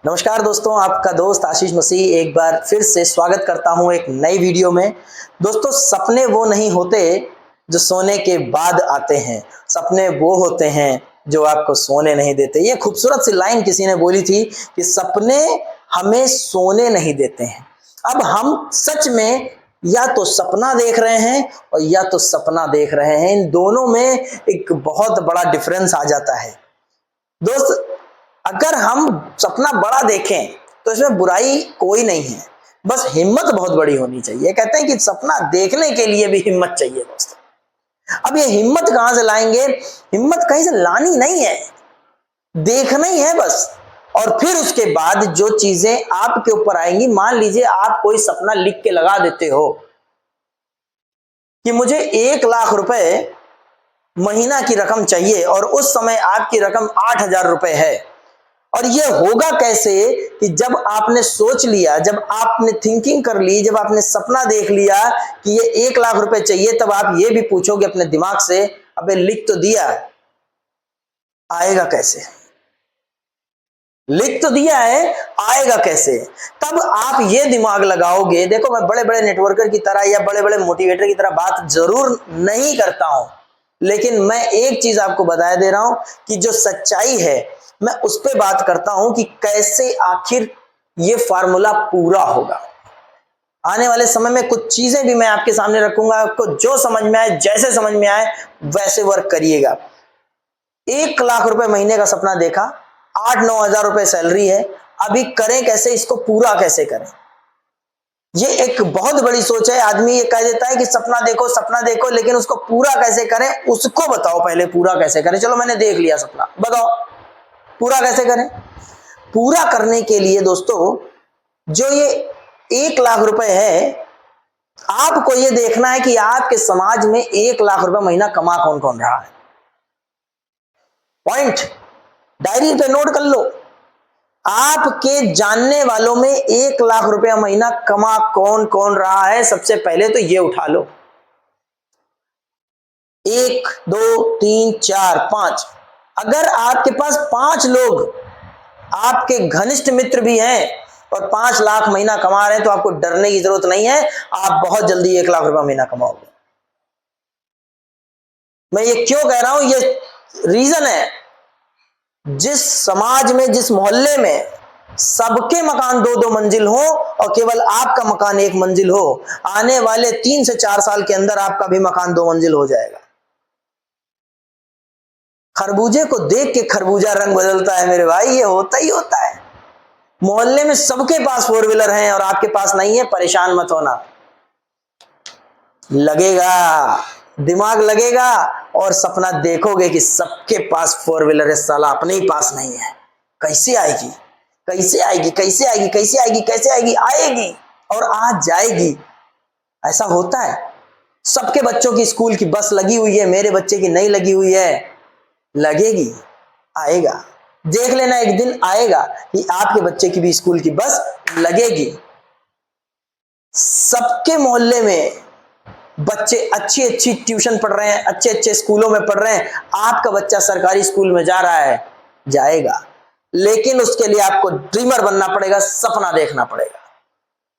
नमस्कार दोस्तों, आपका दोस्त आशीष मसीह एक बार फिर से स्वागत करता हूं एक नई वीडियो में। दोस्तों, सपने वो नहीं होते जो सोने के बाद आते हैं, सपने वो होते हैं जो आपको सोने नहीं देते। ये खूबसूरत सी लाइन किसी ने बोली थी कि सपने हमें सोने नहीं देते हैं। अब हम सच में या तो सपना देख रहे हैं और या तो सपना देख रहे हैं, इन दोनों में एक बहुत बड़ा डिफरेंस आ जाता है। दोस्त, अगर हम सपना बड़ा देखें तो इसमें बुराई कोई नहीं है, बस हिम्मत बहुत बड़ी होनी चाहिए। कहते हैं कि सपना देखने के लिए भी हिम्मत चाहिए दोस्तों। अब ये हिम्मत कहां से लाएंगे? हिम्मत कहीं से लानी नहीं है, देखना ही है बस। और फिर उसके बाद जो चीजें आपके ऊपर आएंगी, मान लीजिए आप कोई सपना लिख के लगा देते हो कि मुझे 1 लाख रुपए महीना की रकम चाहिए और उस समय आपकी रकम 8,000 रुपए है। और ये होगा कैसे कि जब आपने सोच लिया, जब आपने थिंकिंग कर ली, जब आपने सपना देख लिया कि ये 1 लाख रुपए चाहिए, तब आप ये भी पूछोगे अपने दिमाग से, अबे लिख तो दिया, आएगा कैसे? लिख तो दिया है, आएगा कैसे? तब आप ये दिमाग लगाओगे। देखो, मैं बड़े बड़े नेटवर्कर की तरह या बड़े बड़े मोटिवेटर की तरह बात जरूर नहीं करता हूं, लेकिन मैं एक चीज आपको बता दे रहा हूं कि जो सच्चाई है मैं उस पर बात करता हूं कि कैसे आखिर ये फार्मूला पूरा होगा। आने वाले समय में कुछ चीजें भी मैं आपके सामने रखूंगा, आपको जो समझ में आए, जैसे समझ में आए वैसे वर्क करिएगा। 1 लाख रुपए महीने का सपना देखा, 8-9 हजार रुपए सैलरी है, अभी करें कैसे? इसको पूरा कैसे करें? ये एक बहुत बड़ी सोच है। आदमी ये कह देता है कि सपना देखो सपना देखो, लेकिन उसको पूरा कैसे करें उसको बताओ। पहले पूरा कैसे करें? चलो, मैंने देख लिया सपना, बताओ पूरा कैसे करें? पूरा करने के लिए दोस्तों, जो ये 1 लाख रुपए है, आपको ये देखना है कि आपके समाज में 1 लाख रुपए महीना कमा कौन कौन रहा है। पॉइंट डायरी पे नोट कर लो। आपके जानने वालों में 1 लाख रुपया महीना कमा कौन कौन रहा है, सबसे पहले तो ये उठा लो। 1, 2, 3, 4, 5। अगर आपके पास 5 लोग आपके घनिष्ठ मित्र भी हैं और 5 लाख महीना कमा रहे हैं, तो आपको डरने की जरूरत नहीं है, आप बहुत जल्दी 1 लाख रुपया महीना कमाओगे। मैं ये क्यों कह रहा हूं? ये रीजन है, जिस समाज में, जिस मोहल्ले में सबके मकान 2-2 मंजिल हो और केवल आपका मकान 1 मंजिल हो, आने वाले 3 से 4 साल के अंदर आपका भी मकान 2 मंजिल हो जाएगा। खरबूजे को देख के खरबूजा रंग बदलता है मेरे भाई, ये होता ही होता है। मोहल्ले में सबके पास 4 व्हीलर हैं और आपके पास नहीं है, परेशान मत होना, लगेगा, दिमाग लगेगा और सपना देखोगे कि सबके पास 4 व्हीलर है, साला अपने ही पास नहीं है। कैसे आएगी? कैसे आएगी? कैसे आएगी? कैसे आएगी? कैसे आएगी? आएगी और आ जाएगी। ऐसा होता है। सबके बच्चों की स्कूल की बस लगी हुई है, मेरे बच्चे की नहीं लगी हुई है, लगेगी, आएगा। देख लेना, एक दिन आएगा कि आपके बच्चे की भी स्कूल की बस लगेगी। सबके मोहल्ले में बच्चे अच्छी अच्छी ट्यूशन पढ़ रहे हैं, अच्छे अच्छे स्कूलों में पढ़ रहे हैं, आपका बच्चा सरकारी स्कूल में जा रहा है, जाएगा, लेकिन उसके लिए आपको ड्रीमर बनना पड़ेगा, सपना देखना पड़ेगा।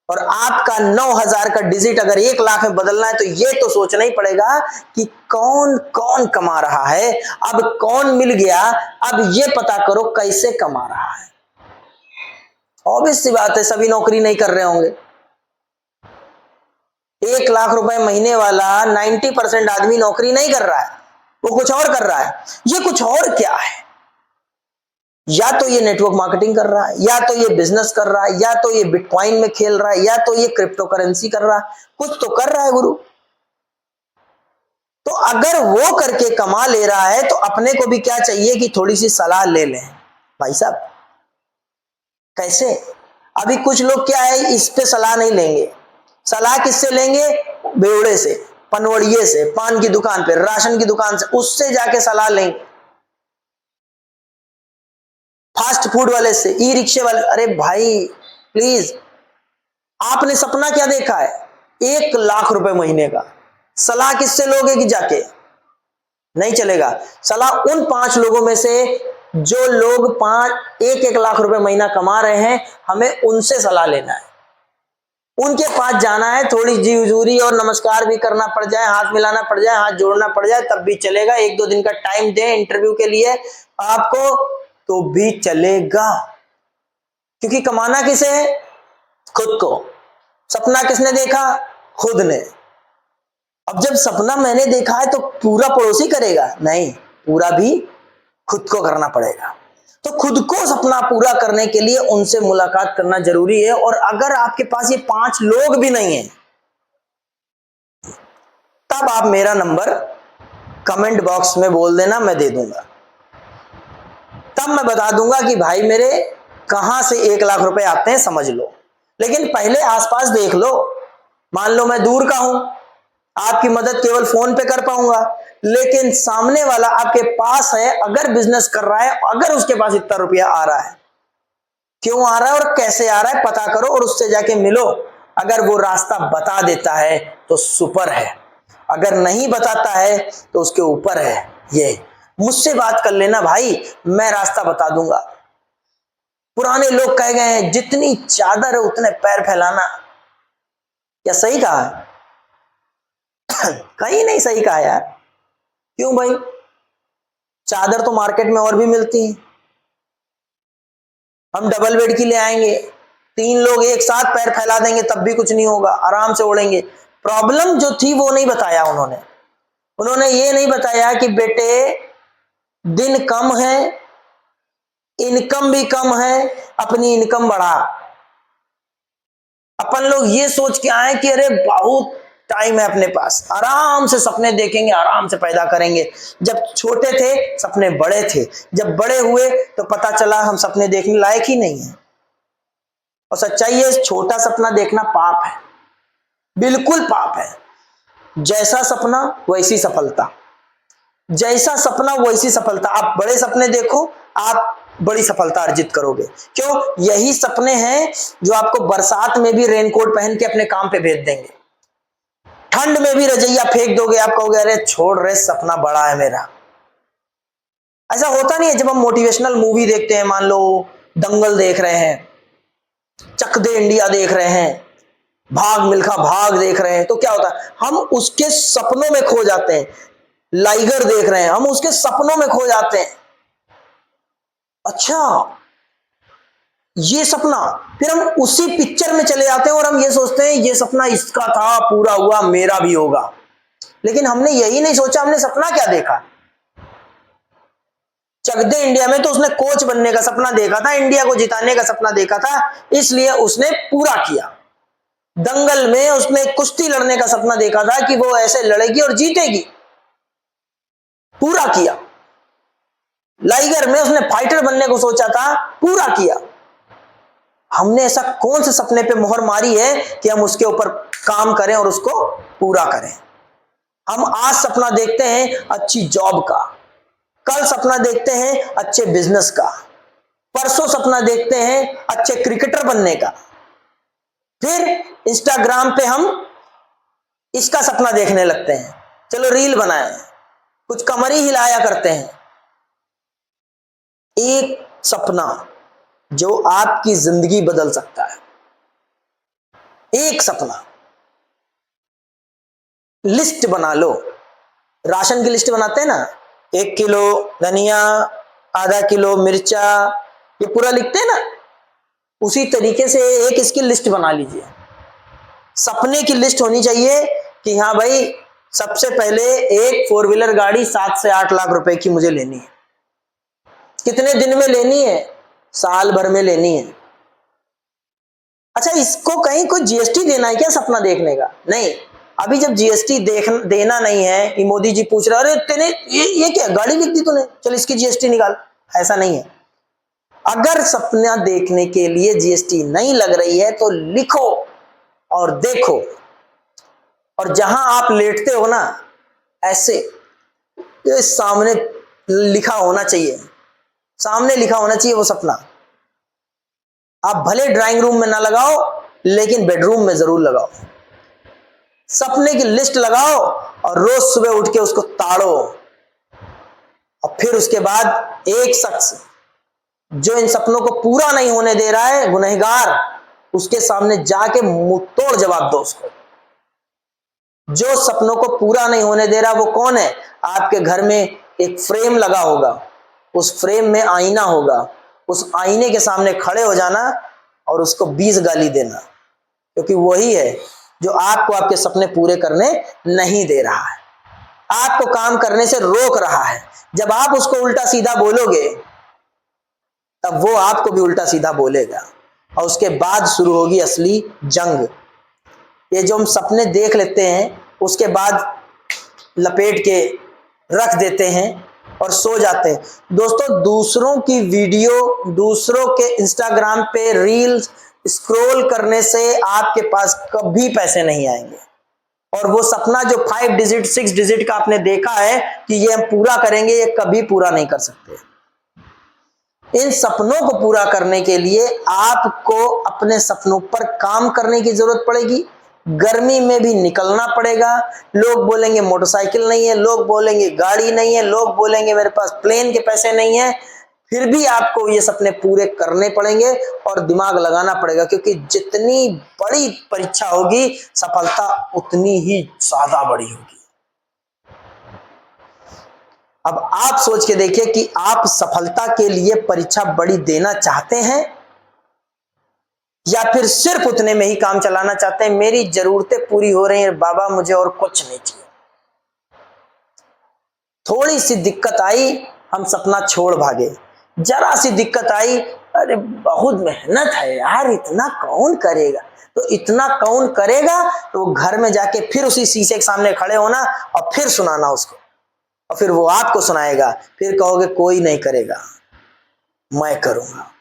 और आपका 9,000 का डिजिट अगर 1 लाख में बदलना है, तो ये तो सोचना ही पड़ेगा कि कौन कौन कमा रहा है। अब कौन मिल गया, अब ये पता करो कैसे कमा रहा है। ऑब्वियस सी बात है, सभी नौकरी नहीं कर रहे होंगे। 1 लाख रुपए महीने वाला 90% आदमी नौकरी नहीं कर रहा है, वो कुछ और कर रहा है। ये कुछ और क्या है? या तो ये नेटवर्क मार्केटिंग कर रहा है, या तो ये बिजनेस कर रहा है, या तो ये बिटकॉइन में खेल रहा है, या तो ये क्रिप्टो करेंसी कर रहा है, कुछ तो कर रहा है गुरु। तो अगर वो करके कमा ले रहा है, तो अपने को भी क्या चाहिए कि थोड़ी सी सलाह ले लें। भाई साहब, कैसे? अभी कुछ लोग क्या है, इस पे सलाह नहीं लेंगे। सलाह किससे लेंगे? बेवड़े से, पनवड़िए से, पान की दुकान पे, राशन की दुकान से, उससे जाके सलाह लेंगे। फास्ट फूड वाले से, ई रिक्शे वाले। अरे भाई प्लीज, आपने सपना क्या देखा है? 1 लाख रुपए महीने का। सलाह किससे लोगे कि जाके? नहीं चलेगा। सलाह उन 5 लोगों में से जो लोग 1-1 लाख रुपए महीना कमा रहे हैं, हमें उनसे सलाह लेना है, उनके पास जाना है। थोड़ी जी हुजूरी और नमस्कार भी करना पड़ जाए, हाथ मिलाना पड़ जाए, हाथ जोड़ना पड़ जाए, तब भी चलेगा। 1-2 दिन का टाइम दें इंटरव्यू के लिए आपको, तो भी चलेगा। क्योंकि कमाना किसे है? खुद को। सपना किसने देखा? खुद ने। अब जब सपना मैंने देखा है तो पूरा पड़ोसी करेगा? नहीं, पूरा भी खुद को करना पड़ेगा। तो खुद को सपना पूरा करने के लिए उनसे मुलाकात करना जरूरी है। और अगर आपके पास ये 5 लोग भी नहीं है, तब आप मेरा नंबर कमेंट बॉक्स में बोल देना, मैं दे दूंगा। तब मैं बता दूंगा कि भाई मेरे कहां से 1 लाख रुपए आते हैं, समझ लो। लेकिन पहले आसपास देख लो। मान लो मैं दूर का हूं, आपकी मदद केवल फोन पे कर पाऊंगा, लेकिन सामने वाला आपके पास है, अगर बिजनेस कर रहा है, अगर उसके पास इतना रुपया आ रहा है, क्यों आ रहा है और कैसे आ रहा है पता करो और उससे जाके मिलो। अगर वो रास्ता बता देता है तो सुपर है, अगर नहीं बताता है तो उसके ऊपर है। ये मुझसे बात कर लेना भाई, मैं रास्ता बता दूंगा। पुराने लोग कह गए हैं, जितनी चादर है उतने पैर फैलाना। क्या सही कहा? कहीं नहीं सही कहा यार। क्यों भाई? चादर तो मार्केट में और भी मिलती है। हम डबल बेड की ले आएंगे, 3 लोग एक साथ पैर फैला देंगे, तब भी कुछ नहीं होगा, आराम से ओढ़ेंगे। प्रॉब्लम जो थी वो नहीं बताया उन्होंने ये नहीं बताया कि बेटे दिन कम है, इनकम भी कम है, अपनी इनकम बढ़ा। अपन लोग ये सोच के आए कि अरे बहुत टाइम है अपने पास, आराम से सपने देखेंगे, आराम से पैदा करेंगे। जब छोटे थे सपने बड़े थे, जब बड़े हुए तो पता चला हम सपने देखने लायक ही नहीं है। और सच्चाई है, छोटा सपना देखना पाप है, बिल्कुल पाप है। जैसा सपना वैसी सफलता, जैसा सपना वैसी सफलता। आप बड़े सपने देखो, आप बड़ी सफलता अर्जित करोगे। क्यों? यही सपने हैं जो आपको बरसात में भी रेनकोट पहन के अपने काम पे भेज देंगे, ठंड में भी रजैया फेंक दोगे, आप कहोगे अरे छोड़ रे, सपना बड़ा है मेरा। ऐसा होता नहीं है? जब हम मोटिवेशनल मूवी देखते हैं, मान लो दंगल देख रहे हैं, चक दे इंडिया देख रहे हैं, भाग मिल्खा भाग देख रहे हैं, तो क्या होता है? हम उसके सपनों में खो जाते हैं। लाइगर देख रहे हैं, हम उसके सपनों में खो जाते हैं। अच्छा, ये सपना, फिर हम उसी पिक्चर में चले जाते हैं और हम ये सोचते हैं ये सपना इसका था, पूरा हुआ, मेरा भी होगा। लेकिन हमने यही नहीं सोचा, हमने सपना क्या देखा। चक दे इंडिया में तो उसने कोच बनने का सपना देखा था, इंडिया को जिताने का सपना देखा था, इसलिए उसने पूरा किया। दंगल में उसने कुश्ती लड़ने का सपना देखा था कि वो ऐसे लड़ेगी और जीतेगी, पूरा किया। लाइगर में उसने फाइटर बनने को सोचा था, पूरा किया। हमने ऐसा कौन से सपने पे मोहर मारी है कि हम उसके ऊपर काम करें और उसको पूरा करें। हम आज सपना देखते हैं अच्छी जॉब का, कल सपना देखते हैं अच्छे बिजनेस का, परसों सपना देखते हैं अच्छे क्रिकेटर बनने का, फिर इंस्टाग्राम पे हम इसका सपना देखने लगते हैं, चलो रील बनाएं, कुछ कमर ही हिलाया करते हैं। एक सपना जो आपकी जिंदगी बदल सकता है, एक सपना। लिस्ट बना लो, राशन की लिस्ट बनाते हैं ना, 1 किलो धनिया, आधा किलो मिर्चा, ये पूरा लिखते हैं ना, उसी तरीके से एक इसकी लिस्ट बना लीजिए। सपने की लिस्ट होनी चाहिए कि हाँ भाई, सबसे पहले एक 4 व्हीलर गाड़ी 7 से 8 लाख रुपए की मुझे लेनी है। कितने दिन में लेनी है? साल भर में लेनी है। अच्छा, इसको कहीं कोई जीएसटी देना है क्या सपना देखने का? नहीं। अभी जब जीएसटी देना नहीं है, ये मोदी जी पूछ रहे अरे तेने ये क्या गाड़ी लिख दी तूने, चल इसकी जीएसटी निकाल, ऐसा नहीं है। अगर सपना देखने के लिए जीएसटी नहीं लग रही है तो लिखो और देखो, और जहां आप लेटते हो ना, ऐसे ये सामने लिखा होना चाहिए, सामने लिखा होना चाहिए वो सपना। आप भले ड्राइंग रूम में ना लगाओ, लेकिन बेडरूम में जरूर लगाओ। सपने की लिस्ट लगाओ और रोज सुबह उठ के उसको ताड़ो। और फिर उसके बाद एक शख्स जो इन सपनों को पूरा नहीं होने दे रहा है गुनहगार, उसके सामने जाके मुंह तोड़ जवाब दो उसको। जो सपनों को पूरा नहीं होने दे रहा वो कौन है? आपके घर में एक फ्रेम लगा होगा, उस फ्रेम में आईना होगा, उस आईने के सामने खड़े हो जाना और उसको 20 गाली देना, क्योंकि वही है जो आपको आपके सपने पूरे करने नहीं दे रहा है, आपको काम करने से रोक रहा है। जब आप उसको उल्टा सीधा बोलोगे तब वो आपको भी उल्टा सीधा बोलेगा और उसके बाद शुरू होगी असली जंग। ये जो हम सपने देख लेते हैं उसके बाद लपेट के रख देते हैं और सो जाते हैं। दोस्तों, दूसरों की वीडियो, दूसरों के इंस्टाग्राम पे रील्स स्क्रॉल करने से आपके पास कभी पैसे नहीं आएंगे। और वो सपना जो 5 डिजिट 6 डिजिट का आपने देखा है कि ये हम पूरा करेंगे, ये कभी पूरा नहीं कर सकते। इन सपनों को पूरा करने के लिए आपको अपने सपनों पर काम करने की जरूरत पड़ेगी। गर्मी में भी निकलना पड़ेगा। लोग बोलेंगे मोटरसाइकिल नहीं है, लोग बोलेंगे गाड़ी नहीं है, लोग बोलेंगे मेरे पास प्लेन के पैसे नहीं है, फिर भी आपको ये सपने पूरे करने पड़ेंगे और दिमाग लगाना पड़ेगा, क्योंकि जितनी बड़ी परीक्षा होगी सफलता उतनी ही ज्यादा बड़ी होगी। अब आप सोच के देखिए कि आप सफलता के लिए परीक्षा बड़ी देना चाहते हैं या फिर सिर्फ उतने में ही काम चलाना चाहते हैं, मेरी जरूरतें पूरी हो रही हैं बाबा, मुझे और कुछ नहीं चाहिए। थोड़ी सी दिक्कत आई हम सपना छोड़ भागे, जरा सी दिक्कत आई अरे बहुत मेहनत है यार, इतना कौन करेगा, तो इतना कौन करेगा तो वो घर में जाके फिर उसी शीशे के सामने खड़े होना और फिर सुनाना उसको, और फिर वो आपको सुनाएगा, फिर कहोगे कोई नहीं करेगा मैं करूंगा।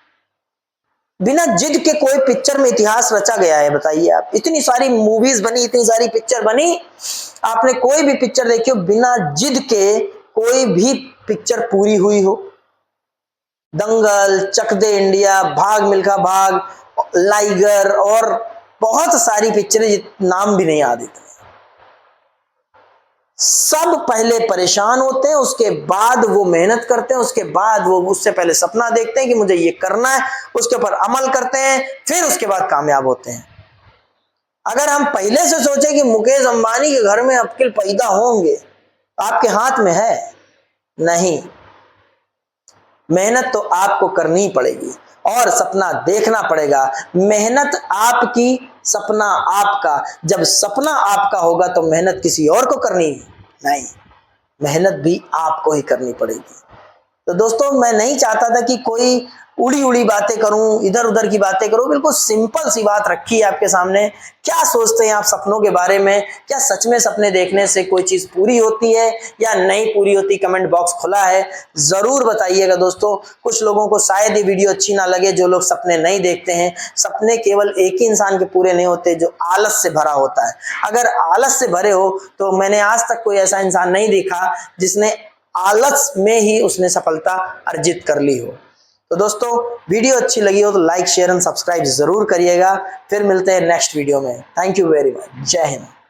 बिना जिद के कोई पिक्चर में इतिहास रचा गया है? बताइए आप, इतनी सारी मूवीज बनी, इतनी सारी पिक्चर बनी, आपने कोई भी पिक्चर देखी हो बिना जिद के कोई भी पिक्चर पूरी हुई हो? दंगल, चक दे इंडिया, भाग मिल्खा भाग, लाइगर और बहुत सारी पिक्चरें, नाम भी नहीं याद इतने। सब पहले परेशान होते हैं, उसके बाद वो मेहनत करते हैं, उसके बाद वो उससे पहले सपना देखते हैं कि मुझे ये करना है, उसके ऊपर अमल करते हैं, फिर उसके बाद कामयाब होते हैं। अगर हम पहले से सोचे कि मुकेश अंबानी के घर में अक्ल पैदा होंगे, आपके हाथ में है नहीं। मेहनत तो आपको करनी पड़ेगी और सपना देखना पड़ेगा। मेहनत आपकी, सपना आपका। जब सपना आपका होगा तो मेहनत किसी और को करनी नहीं, मेहनत भी आपको ही करनी पड़ेगी। तो दोस्तों, मैं नहीं चाहता था कि कोई उड़ी उड़ी बातें करूं, इधर उधर की बातें करूं, बिल्कुल सिंपल सी बात रखी है आपके सामने। क्या सोचते हैं आप सपनों के बारे में? क्या सच में सपने देखने से कोई चीज पूरी होती है या नहीं पूरी होती? कमेंट बॉक्स खुला है, जरूर बताइएगा दोस्तों। कुछ लोगों को शायद ये वीडियो अच्छी ना लगे, जो लोग सपने नहीं देखते हैं। सपने केवल एक ही इंसान के पूरे नहीं होते जो आलस से भरा होता है। अगर आलस से भरे हो तो मैंने आज तक कोई ऐसा इंसान नहीं देखा जिसने आलस में ही उसने सफलता अर्जित कर ली हो। तो दोस्तों, वीडियो अच्छी लगी हो तो लाइक शेयर एंड सब्सक्राइब जरूर करिएगा। फिर मिलते हैं नेक्स्ट वीडियो में। Thank you very much. जय हिंद।